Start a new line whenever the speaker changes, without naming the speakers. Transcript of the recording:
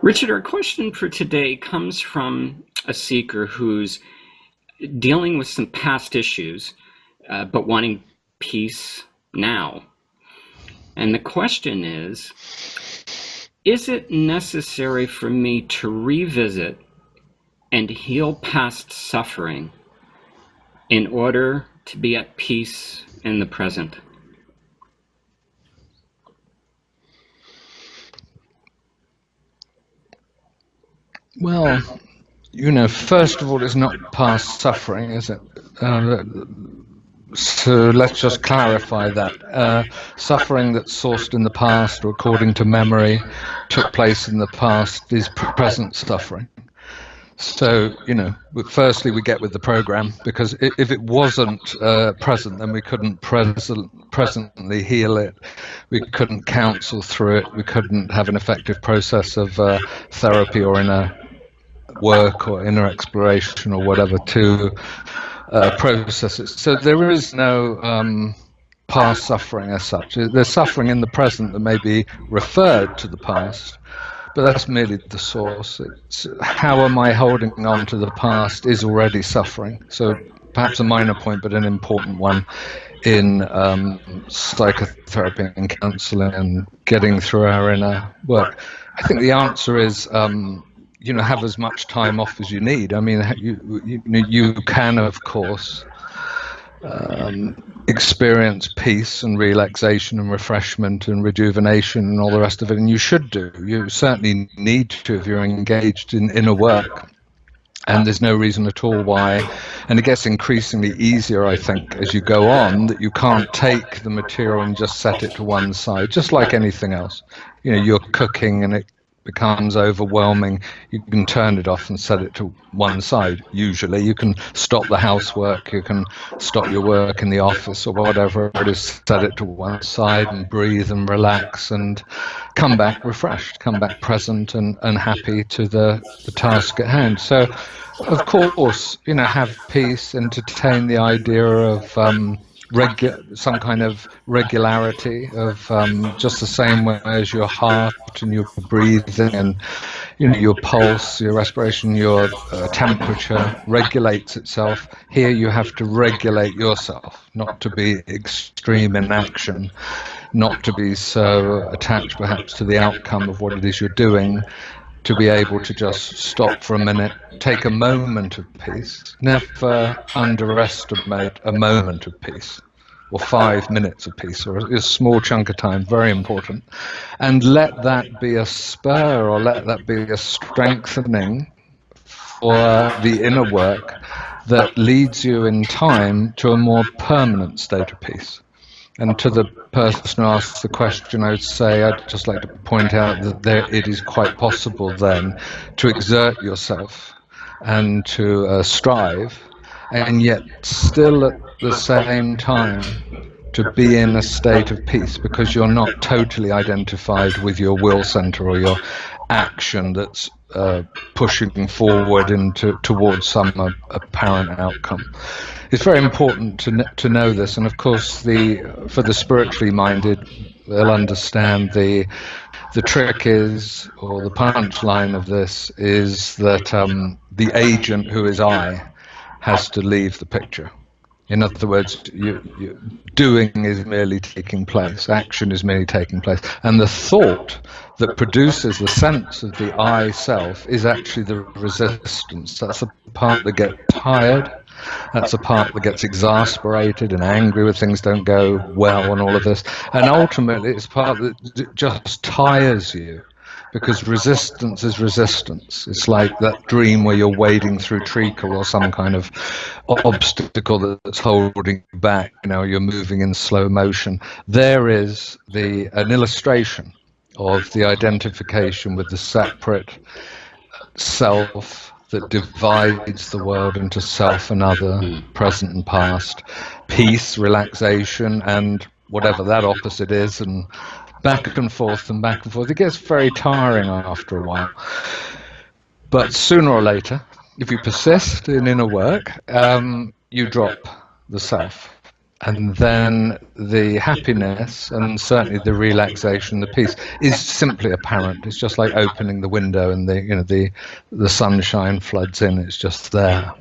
Richard, our question for today comes from a seeker who's dealing with some past issues, but wanting peace now. And the question is it necessary for me to revisit and heal past suffering in order to be at peace in the present?
Well, first of all, it's not past suffering, is it? So let's just clarify that. Suffering that's sourced in the past or according to memory took place in the past is present suffering. So, firstly we get with the program, because if it wasn't present, then we couldn't presently heal it. We couldn't counsel through it. We couldn't have an effective process of therapy or inner work or inner exploration or whatever to process it. So there is no past suffering as such. There's suffering in the present that may be referred to the past, but that's merely the source. It's how am I holding on to the past is already suffering. So perhaps a minor point, but an important one in psychotherapy and counseling and getting through our inner work. I think the answer is have as much time off as you need. I mean, you can, of course, experience peace and relaxation and refreshment and rejuvenation and all the rest of it, and you should do. You certainly need to if you're engaged in inner work, and there's no reason at all why. And it gets increasingly easier, I think, as you go on, that you can't take the material and just set it to one side, just like anything else. You're cooking and it becomes overwhelming, you can turn it off and set it to one side. Usually you can stop the housework, you can stop your work in the office or whatever it is, set it to one side and breathe and relax and come back refreshed, come back present and happy to the task at hand. So of course, have peace, entertain the idea of some kind of regularity of just the same way as your heart and your breathing and your pulse, your respiration, your temperature regulates itself. Here you have to regulate yourself, not to be extreme in action, not to be so attached perhaps to the outcome of what it is you're doing, to be able to just stop for a minute, take a moment of peace. Never underestimate a moment of peace, or 5 minutes of peace, or a small chunk of time, very important. And let that be a spur, or let that be a strengthening for the inner work that leads you in time to a more permanent state of peace. And to the person who asked the question, I would say, I'd just like to point out that it is quite possible then to exert yourself and to strive, and yet still at the same time to be in a state of peace, because you're not totally identified with your will center or your action that's pushing forward towards some apparent outcome. It's very important to know this, and of course for the spiritually minded, they'll understand the trick is, or the punchline of this is that the agent, who is I, has to leave the picture. In other words, doing is merely taking place, action is merely taking place, and the thought that produces the sense of the I self is actually the resistance. That's the part that gets tired, that's the part that gets exasperated and angry when things don't go well and all of this, and ultimately it's part that just tires you. Because resistance is resistance. It's like that dream where you're wading through treacle or some kind of obstacle that's holding you back. You're moving in slow motion. There is an illustration of the identification with the separate self that divides the world into self and other, present and past, peace, relaxation, and whatever that opposite is, and back and forth and back and forth. It gets very tiring after a while. But sooner or later, if you persist in inner work, you drop the self. And then the happiness and certainly the relaxation, the peace is simply apparent. It's just like opening the window and the sunshine floods in. It's just there.